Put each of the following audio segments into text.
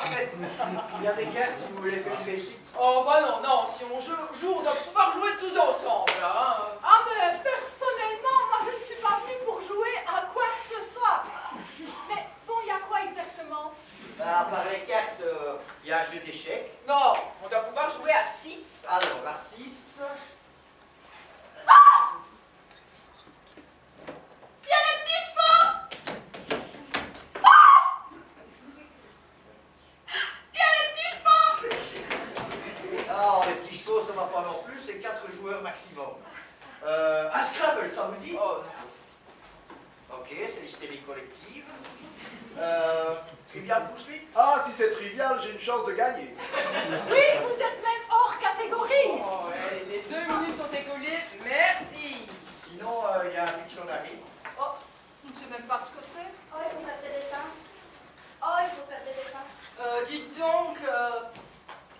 fait, il y a des cartes si vous voulez faire une réussite. Oh bah non, non, si on joue, on doit pouvoir jouer tous ensemble, hein. Ah mais personnellement, moi je ne suis pas venue pour jouer à quoi que ce soit. Mais bon, il y a quoi exactement? Bah, par les cartes, il y a un jeu d'échecs. Non, on doit pouvoir jouer à 6. Alors, à 6. Il y a les petits chevaux! Il y a les petits chevaux! Ah, les petits chevaux, ça va pas non plus, c'est 4 joueurs maximum. Un Scrabble, ça vous dit? Oh, Ok, c'est l'hystérie collective. Trivial poursuite? Ah, si c'est trivial, j'ai une chance de gagner. Oui, vous êtes même hors catégorie. oh ouais, les 2 minutes sont écoulées, merci. Sinon, il y a un Pictionary. Oh, je ne sais même pas ce que c'est. Oh, il faut faire des dessins. Oh, il faut faire des dessins. Dites donc,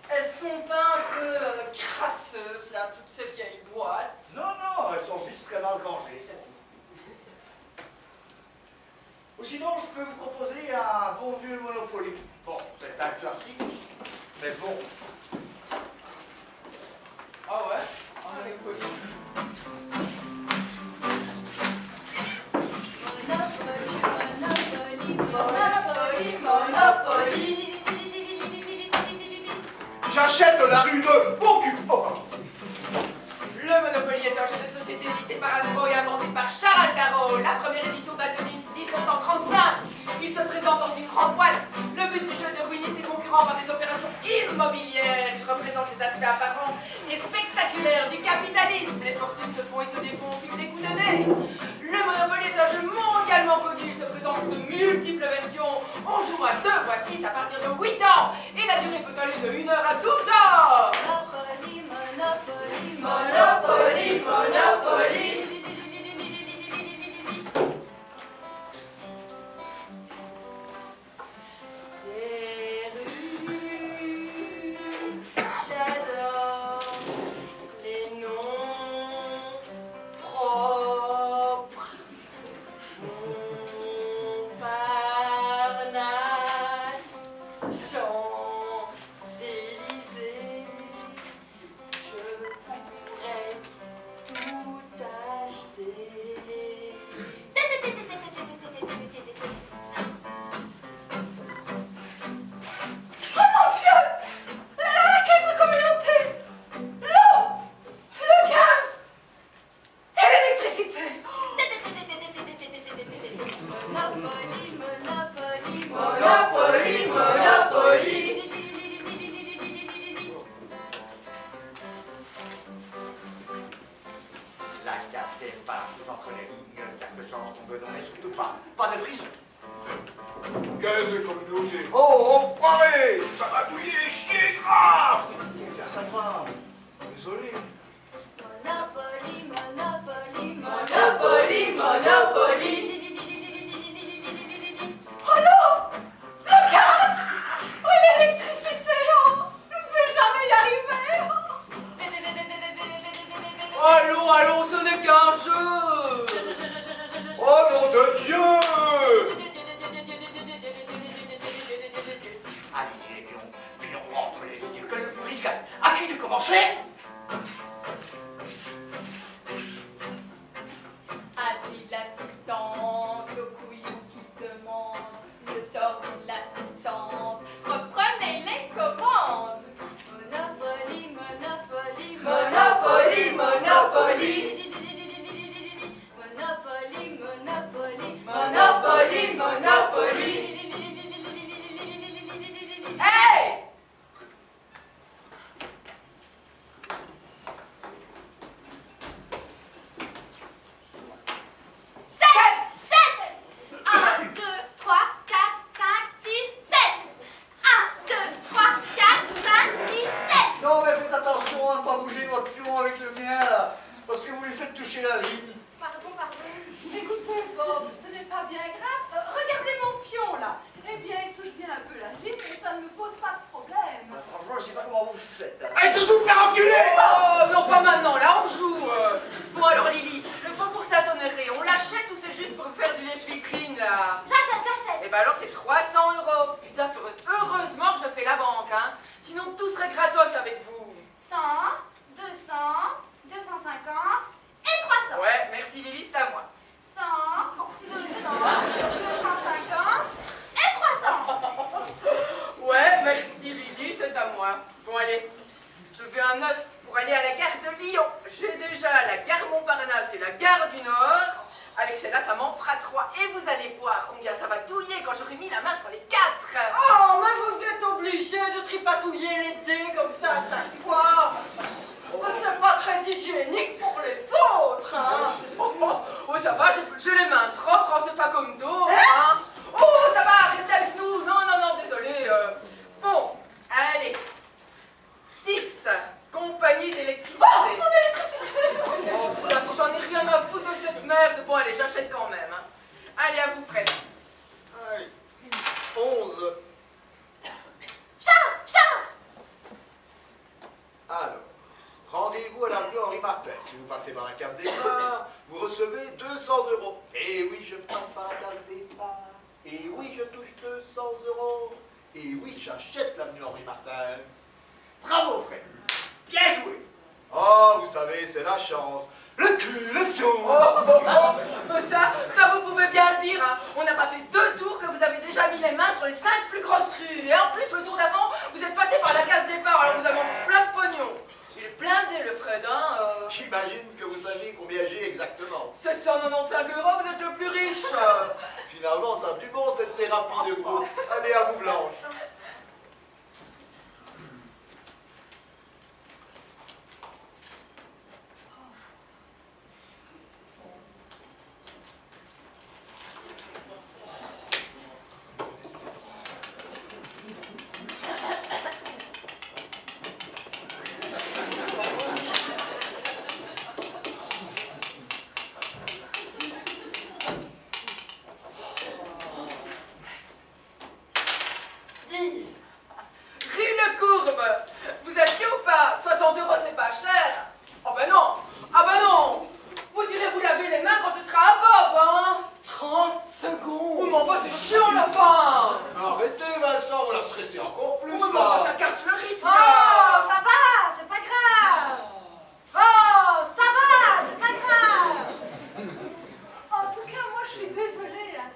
elles sont pas un peu crasseuses, là, toutes ces vieilles boîtes. Non, non, elles sont juste très mal rangées, c'est tout. Ou sinon, je peux vous proposer un bon vieux Monopoly. Bon, c'est un classique, mais bon. Ah ouais, on est poli. Monopoly, Monopoly. J'achète la rue de mon cul. Oh, pardon. Le Monopoly est un jeu de société édité par Hasbro et inventé par Charles Darrow. La première édition date de 1935. Il se présente dans une grande boîte. Le but du jeu est de ruiner ses concurrents par des opérations immobilières. Il représente les aspects apparents et spectaculaires du capitalisme. Les fortunes se font et se défont au fil des coups de nez. Le Monopoly est un jeu mondialement connu. Il se présente sous de multiples versions. On joue à 2 x 6 à partir de 8 ans. Et la durée peut aller de 1 heure à 12 heures. Monopoly, Monopoly, Monopoly, Monopoly. Des rues, j'adore les noms propres. Montparnasse, Champs-Élysées, je pourrais tout acheter. Oh mon Dieu! La caisse de communauté! L'eau! Le gaz! Et l'électricité! Monopoly, Monopoly, Monopoly, Monopoly. La carte est partout entre les lignes. Carte de chance qu'on veut donner, surtout pas. Pas de prison. Qu'est-ce que communauté? Oh, enfoiré! Ça m'a douillé et chier grave! Ça va. Désolé. Monopoly, Monopoly, Monopoly, Monopoly. Oh non! Le gaz! Oh l'électricité! Oh, je ne vais jamais y arriver! Allons, allons, ce n'est qu'un jeu. Oh nom de Dieu! Allez, filons entre les lignes. Que le plus riche gagne. À qui de commencer? ben alors c'est 300 €. Putain, heureusement que je fais la banque, hein. Sinon tout serait gratos avec vous. 100, 200, 250 et 300. Ouais, merci Lily, c'est à moi. 100, 200, 250 et 300. Ouais, merci Lily, c'est à moi. Bon allez, je veux un 9 pour aller à la gare de Lyon. J'ai déjà la gare Montparnasse et la gare du Nord. Avec celle-là, ça m'en fera 3. Et vous allez voir combien ça va touiller quand j'aurai mis la main sur les 4. Oh, mais vous êtes obligé de tripatouiller les dés comme ça à chaque fois. Ce n'est pas très hygiénique pour les autres, hein. Oh, ça va, j'ai les mains propres, hein, c'est pas comme d'autres, hein. Oh, ça va, restez avec nous. Non, désolé. Bon, allez. 6. Compagnie d'électricité. Oh, mon électricité. Oh, putain, si j'en ai rien à foutre de cette merde. Bon, allez, j'achète quand même, hein. Allez, à vous, Fred. Allez. 11. Chance. Alors, rendez-vous à la rue Henri Martin. Si vous passez par la case départ, vous recevez 200 €. Et oui, je passe par la case départ. Et oui, je touche 200 €. Et oui, j'achète l'avenue Henri Martin. Bravo, frère. Bien joué. Oh, vous savez, c'est la chance. Le cul, le fion. Ça, vous pouvez bien le dire, hein. On n'a pas fait 2 tours que vous avez déjà mis les mains sur les 5 plus grosses rues. Et en plus, le tour d'avant, vous êtes passé par la case départ, alors vous avez plein de pognon. Il est blindé, le Fred, hein. J'imagine que vous savez combien j'ai exactement. 795 €, vous êtes le plus riche. Finalement, ça a du bon, cette thérapie de groupe. Allez, à vous, Blanche. Rue Le Courbe, vous achetez ou pas? 60 €, c'est pas cher. Oh ben non. Ah ben non. Vous direz vous laver les mains quand ce sera à Bob, hein. 30 Oh, secondes. mais enfin, c'est chiant, la fin. Arrêtez, Vincent, vous la stressez encore plus, Oui, mais enfin, ça là. casse le rythme, Oh, là. ça va, c'est pas grave. Oh, ça va, c'est pas grave. En tout cas, moi, je suis désolée, hein.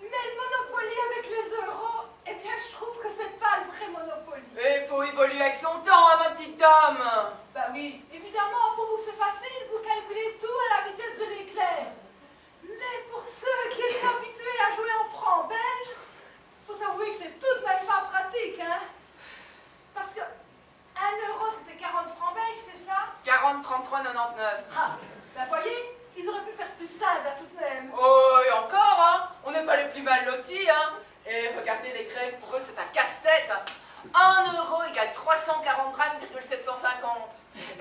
Mais le Monopoly avec les euros, eh bien, je trouve que c'est pas le vrai Monopoly. Il faut évoluer avec son temps, hein, ma petite dame. Bah oui, évidemment, pour vous c'est facile, vous calculez tout à la vitesse de l'éclair. Mais pour ceux qui étaient habitués à jouer en francs belges, faut avouer que c'est tout de même pas pratique, hein. Parce que 1 euro c'était 40 francs belges, c'est ça? 40, 33, 99. Ah, bah voyez, ils auraient pu faire plus simple à tout de même. Oh, et encore, hein. On n'est pas les plus mal lotis, hein. Et regardez, les Grecs, pour eux, c'est un casse-tête. 1 euro égale 340,750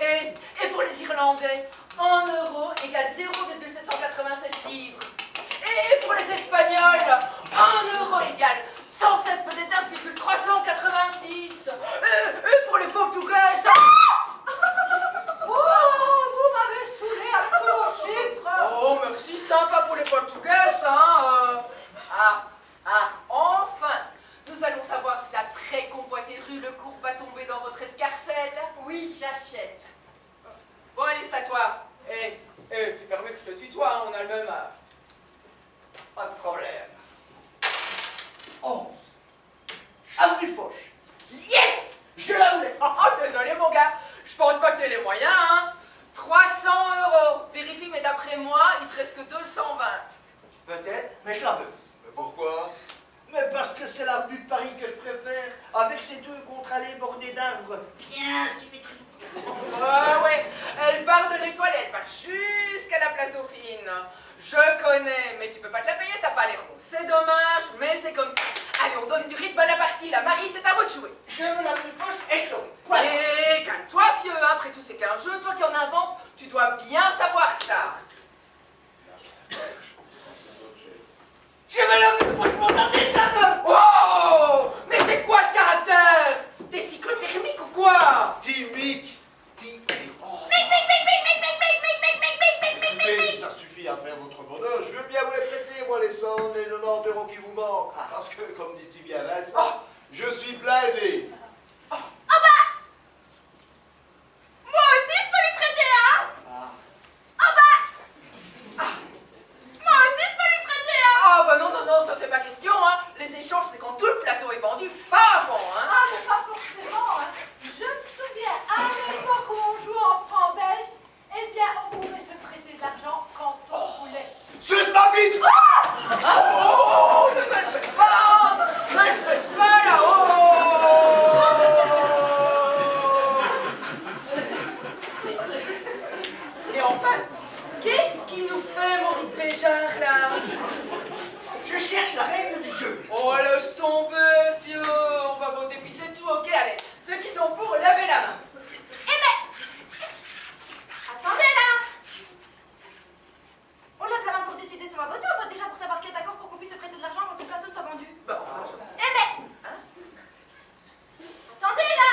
$. Et pour les Irlandais, 1 euro égale 0,787 livres. Et pour les Espagnols, 1 euro égale 116 peut-être 1,386. Et pour les Portugais, ça... Oh, vous m'avez saoulé à tous vos chiffres. Oh, merci, sympa pour les Portugais, hein. Enfin, nous allons savoir si la très convoitée rue Le Courbe va tomber dans votre escarcelle. Oui, j'achète. Bon, allez, c'est à toi. Tu permets que je te tutoie, hein, on a le même âge. Pas de problème. 11. Avenue Foch. Yes! Je la voulais. Oh, désolé, mon gars, je pense pas que t'aies les moyens, hein. 300 €. Vérifie, mais d'après moi, il te reste que 220. Peut-être, mais je la veux. Mais pourquoi? Mais parce que c'est l'avenue de Paris que je préfère, avec ses 2 contre-allées bordées d'arbres bien symétriques. Ouais, elle part de l'Étoilette, va jusqu'à la place Dauphine. Je connais, mais tu peux pas te la payer, t'as pas les ronds. C'est dommage, mais c'est comme ça. Allez, on donne du rythme à la partie, la Marie, c'est à vous de jouer. Je veux l'avenue Foch et je l'aurai. Voilà. Et calme-toi, vieux, hein. Après tout, c'est qu'un jeu, toi qui en inventes, tu dois bien savoir ça. Je veux l'avenue Foch, mon déjà. Oh, mais c'est quoi ce caractère? T'es cyclothermique ou quoi? Timique. Écoutez, si ça suffit à faire votre bonheur, je veux bien vous les prêter, moi, les 100, les 90 € qui vous manquent. banque. Parce que, comme dit si bien Vincent, je suis blindé. Ah bah moi aussi je peux lui prêter, hein. Ah bah moi aussi je peux lui prêter, hein. Ah bah non, non, non, ça c'est pas question, hein. Les échanges, c'est quand tout le plateau est vendu, pas avant, hein. Ah, mais pas forcément, hein. Je me souviens, à l'époque où on jouait en francs belges, eh bien, on pouvait se prêter de l'argent quand on voulait. Suce ma bite! Oh, ne me le faites pas! Ne le faites pas là-haut! Et enfin, qu'est-ce qui nous fait Maurice Béjart là? Je cherche la règle du jeu. Oh, laisse tomber, fieu! On va voter puis c'est tout, ok? Allez, ceux qui sont pour, lavez la main. Eh ben attendez là. On lève la main pour décider si on va voter, on vote déjà pour savoir qui est d'accord pour qu'on puisse se prêter de l'argent quand tout le plateau soit vendu. Bon, enfin, Eh ben attendez là.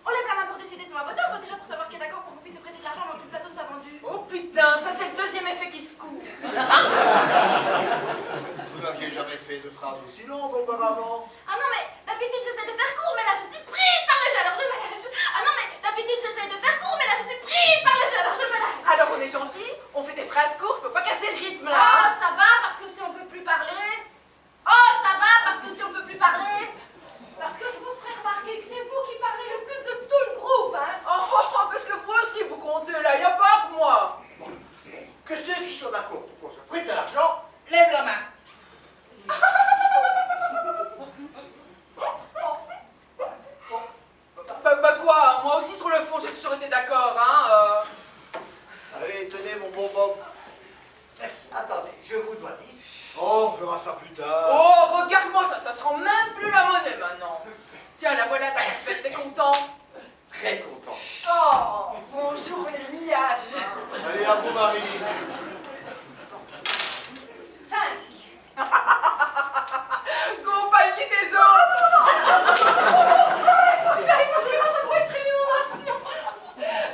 On lève la main pour décider si on va voter, on vote déjà pour savoir qui est d'accord pour qu'on puisse se prêter de l'argent quand tout le plateau soit vendu. Oh putain, ça c'est le deuxième effet qui se court. Vous n'aviez jamais fait de phrase aussi longue auparavant. Ah non mais d'habitude j'essaie de faire court, mais là je suis prise par le jeu, alors je me lâche. Ah non mais d'habitude j'essaie de faire court, mais là je suis prise par le jeu, alors je me lâche. Alors on est gentil, on fait des phrases courtes, faut pas casser le rythme Oh là. ça va parce que si on peut plus parler. Oh ça va parce que si on peut plus parler. Parce que je vous ferai remarquer que c'est vous qui parlez le plus de tout le groupe, hein. Oh, parce que vous aussi vous comptez là, y a pas que moi. Que ceux qui sont d'accord pour qu'on se prête de l'argent, lèvent la main. Bah quoi, moi aussi sur le fond j'ai toujours été d'accord, hein. Allez, tenez mon bon Bob. Merci. Attendez, je vous dois 10. Oh, on verra ça plus tard. Oh, regarde-moi ça, ça se rend même plus la monnaie maintenant. Tiens, la voilà ta carpette, t'es content? Très content. Oh, bonjour les miasmes. Allez, à vous, Marie. 5. Compagnie des autres.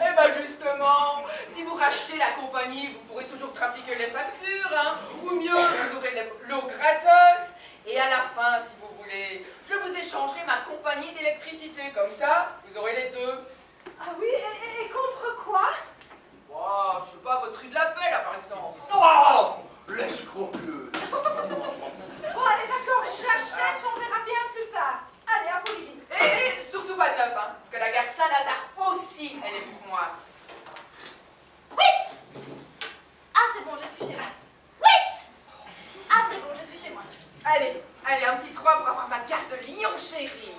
Eh ben justement, si vous rachetez la compagnie, vous pourrez toujours trafiquer les factures, hein. Ou mieux, vous aurez l'eau gratos. Et à la fin, si vous voulez, je vous échangerai ma compagnie d'électricité. Comme ça, vous aurez les deux. Ah oui, et contre quoi? Oh, je sais pas, votre rue de la paix, là, par exemple. Oh, l'escroqueuse. Bon, allez, d'accord, j'achète, on verra bien plus tard. Allez, à vous, Lily. Et surtout pas de neuf, hein, parce que la gare Saint-Lazare aussi, elle est pour moi. 8. Ah c'est bon, je suis chez moi. 8. Ah c'est bon, je suis chez moi. Allez, allez, un petit 3 pour avoir ma carte de Lyon, chérie.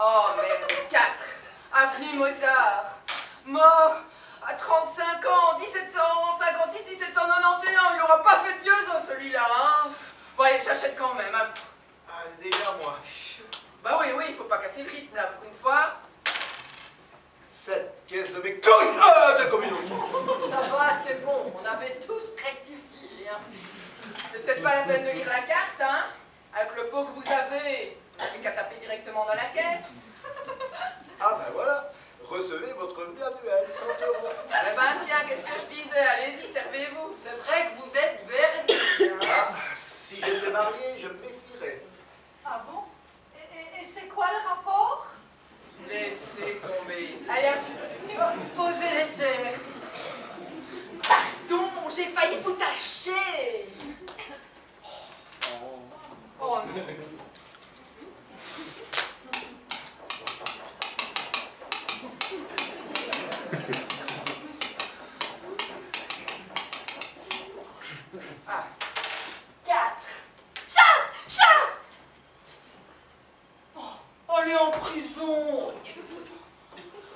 Oh, merde, 4. Avenue Mozart. Mort à 35 ans, 1756-1791. Il aura pas fait de vieux, ça, celui-là, hein. Bon, allez, j'achète quand même, à vous. Ah, déjà, moi. Bah oui, oui, il faut pas casser le rythme, là, pour une fois. 7 caisses de mes couilles de communauté. Ça va, c'est bon, on avait tous rectifié. Hein. C'est peut-être pas la peine de lire la carte, hein. Avec le pot que vous avez, vous n'avez qu'à taper directement dans la caisse. Ah ben voilà, recevez votre revenu annuel, 100 €. Eh ben tiens, qu'est-ce que je disais? Allez-y, servez-vous. C'est vrai que vous êtes vernis. Hein. Ah, si j'étais marié, je me méfierais. Ah bon? Et c'est quoi le rapport? Laissez tomber. Allez, à vous. Posez les thés, merci. Pardon, j'ai failli vous tâcher. Oh non. Ah. 4. Chasse. Allez en prison. Yes.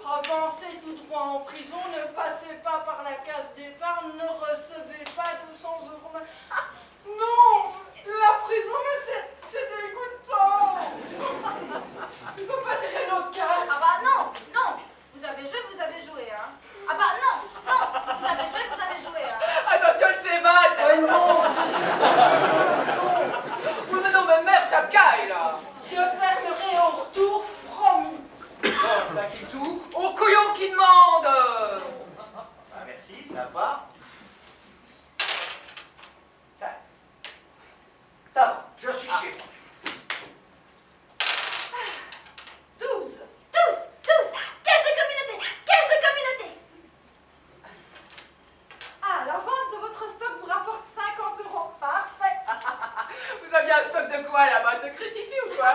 Avancez tout droit en prison, ne passez pas par la case d'épargne, ne recevez pas 200 €. Ah, non, la prison, mais c'est dégoûtant. Je peux pas tirer notre carte. Ah bah non. Vous avez joué, hein. Ah bah non. Vous avez joué, hein. Attention, elle s'évade. Oh non, je quoi là-bas? Te crucifie ou quoi?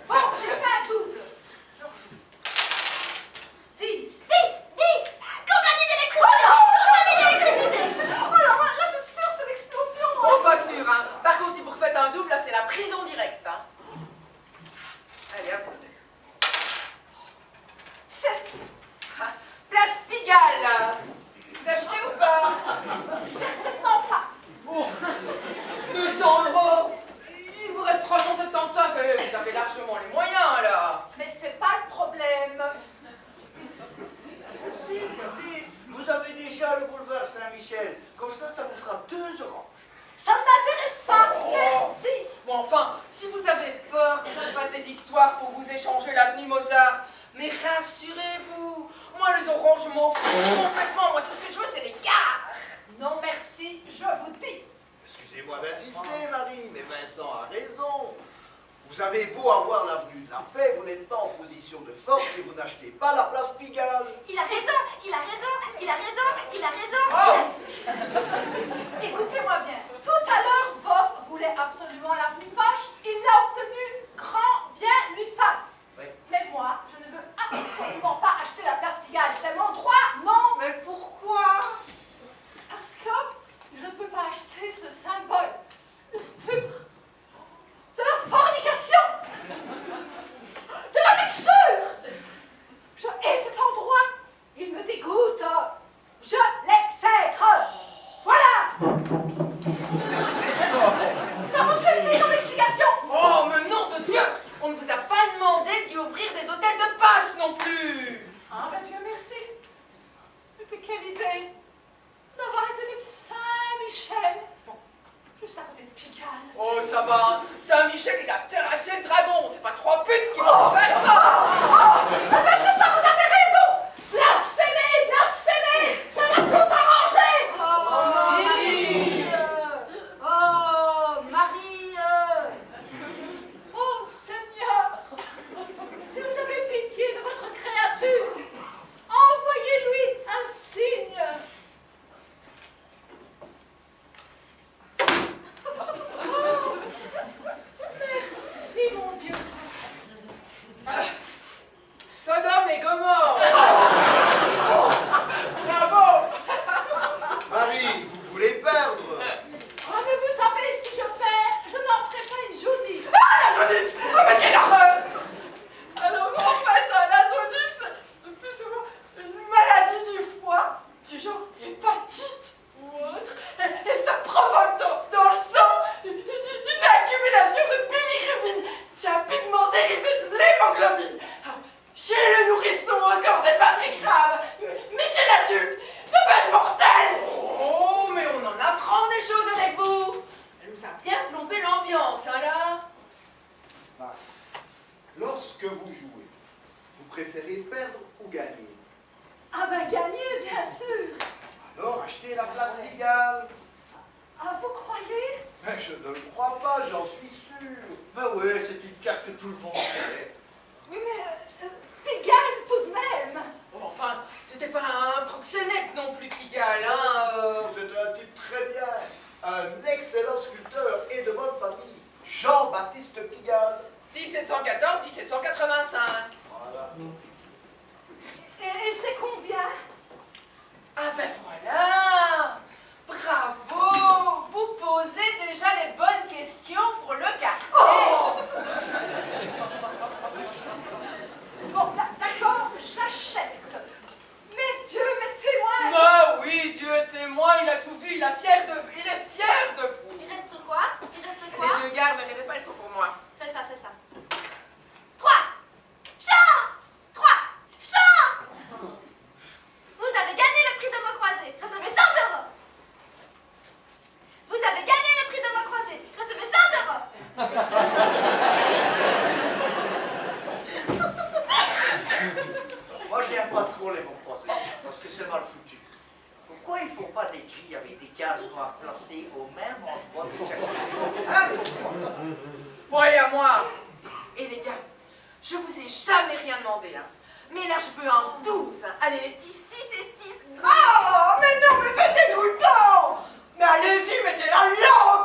Bon, j'ai fait un double. Je rejoue. 10. 10. Compagnie d'électricité. Oh là, là, c'est sûr, c'est l'explosion. Oh, pas sûr, hein. Par contre, si vous refaites un double, là, c'est la prison directe, hein. Allez, à vous. 7. Ah, Place Pigalle. Vous achetez ou pas? Certainement pas. 200 €. Il vous reste 375, vous avez largement les moyens, là. Mais c'est pas le problème. Si, regardez, vous avez déjà le boulevard Saint-Michel. Comme ça vous fera 2 oranges. Ça ne m'intéresse pas. Merci. Bon, enfin, si vous avez peur que je vous fasse des histoires pour vous échanger l'avenue Mozart, mais rassurez-vous, moi, les oranges, je m'en fous complètement. Moi, tout ce que je veux, c'est les gares. Non, merci, je vous dis. Excusez-moi d'insister, Marie, mais Vincent a raison. Vous avez beau avoir l'avenue de la paix, vous n'êtes pas en position de force et vous n'achetez pas la place Pigalle. Il a raison. Oh. Écoutez-moi bien. Tout à l'heure, Bob voulait absolument l'avenue Foch. Il l'a obtenu. Grand bien lui fasse. Oui. Mais moi, je ne veux absolument pas acheter la place Pigalle. C'est mon droit, non? Mais pourquoi? Parce que je ne peux pas acheter ce symbole de stupre, de la fornication, de la luxure. Je hais cet endroit. Il me dégoûte. Je l'exècre. Voilà. Ça vous suffit comme explication? Oh, mais nom de Dieu, on ne vous a pas demandé d'y ouvrir des hôtels de passe non plus. Ah ben Dieu merci. Et puis quelle idée d'avoir été médecin Saint-Michel. Bon, juste à côté de Pigalle. Oh, ça va, Saint-Michel, il a terrassé le dragon. C'est pas 3 putes qui vont faire pas. Ah ben c'est ça, vous avez raison. Blasphémé, blasphémé. Ça va tout arranger. Oh, Marie. Oh Seigneur, si vous avez pitié de votre créature, envoyez-lui un signe. Oh, merci mon Dieu. Sodome et Gomorrhe. Bravo. Marie, vous voulez perdre? Oh mais vous savez, si je perds, je n'en ferai pas une jaunisse. Ah, la jaunisse. Oh, mais quelle horreur. Alors, en fait, la jaunisse, c'est plus souvent une maladie du foie, du genre hépatite ou autre, et ça provoque dans le sang une accumulation de bilirubine. C'est un pigment dérivé de l'hémoglobine. Chez le nourrisson encore, c'est pas très grave, mais chez l'adulte, ça peut être mortel. Oh, mais on en apprend des choses avec vous. Elle nous a bien plombé l'ambiance, hein, là. Marie, lorsque vous jouez, vous préférez perdre ou gagner? Ah ben gagner, bien sûr. Alors achetez la place Pigalle. Ah vous croyez? Mais je ne le crois pas, j'en suis sûr. Ben ouais, c'est une carte que tout le monde fait. Oui mais Pigalle tout de même. Oh, enfin, c'était pas un proxénète non plus, Pigalle, hein. Vous êtes un type très bien, un excellent sculpteur et de bonne famille. Jean-Baptiste Pigalle. 1714-1785. Voilà. Et c'est combien? Ah ben voilà. Bravo. Vous posez déjà les bonnes questions pour le quartier. Bon, d'accord, j'achète. Mais Dieu, mais témoin. Ah oui, Dieu est témoin, il a tout vu, il est fier de vous. Il reste quoi? Les 2 gares, ne rêvez pas, elles sont pour moi. C'est ça. 3. Chance. Vous avez gagné le prix de mots croisés. Recevez 100 €. Vous avez gagné le prix de mots croisés. Recevez 100 €. Moi, j'aime pas trop les mots croisés, parce que c'est mal foutu. Pourquoi ils font pas des grilles avec des cases noires placées au même endroit de chaque côté? Hein, pourquoi? Bon, et à moi. Et les gars, je vous ai jamais rien demandé, hein. Mais là, je veux un 12. Hein. Allez, les petits 6 et 6. Oh, mais non, mais c'est dégoûtant. Mais allez-y, mettez la lampe.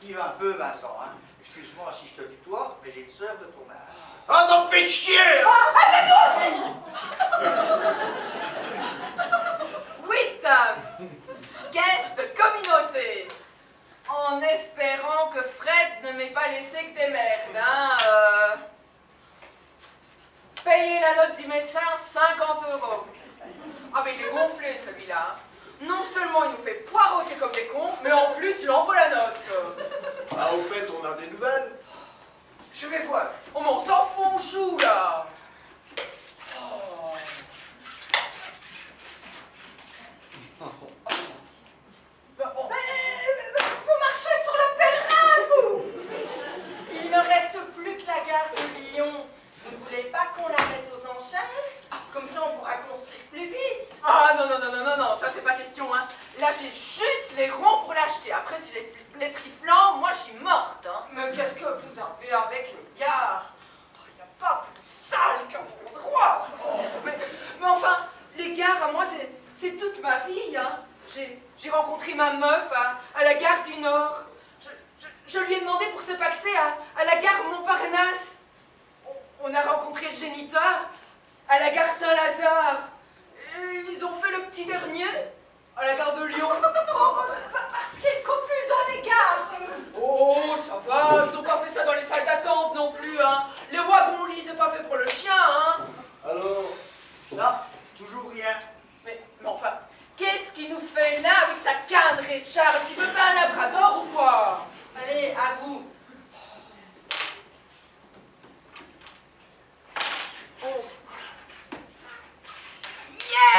Esquive un peu, Vincent, hein. Excuse-moi si je te tutoie, mais j'ai une sœur de ton âge. Ah non, fais chier! Huit. Caisse de communauté. En espérant que Fred ne m'ait pas laissé que des merdes, hein. Payer la note du médecin, 50 €. Ah mais il est gonflé celui-là. Non seulement il nous fait poireauter comme des cons, mais en plus il envoie la note. Ah, au fait, on a des nouvelles? Je vais voir. Oh mais on s'en fout, on joue là. Oh. Bah, oh. Vous marchez sur le pèlerin, vous! Il ne reste plus que la gare de Lyon. Vous ne voulez pas qu'on la mette aux enchères? Comme ça, on pourra construire plus vite. Ah non, non, non, non, non, non, ça c'est pas question, hein. Là j'ai juste les ronds pour l'acheter. Après si les prix flambent, moi je suis morte, hein. Mais qu'est-ce que vous avez avec les gares? Il n'y a pas plus sale qu'un endroit. Mais enfin, les gares, à moi c'est toute ma vie, hein. J'ai rencontré ma meuf à la gare du Nord. Je lui ai demandé pour se paxer à la gare Montparnasse. On a rencontré le géniteur à la gare Saint-Lazare. Et ils ont fait le petit dernier à la gare de Lyon. Parce qu'ils copulent dans les gares! Oh, ça va, ils ont pas fait ça dans les salles d'attente non plus, hein. Les wagons-lits, c'est pas fait pour le chien, hein. Alors? Là, toujours rien. Mais enfin, qu'est-ce qu'il nous fait là avec sa canne, Richard? Tu veux pas un labrador ou quoi? Allez, à vous.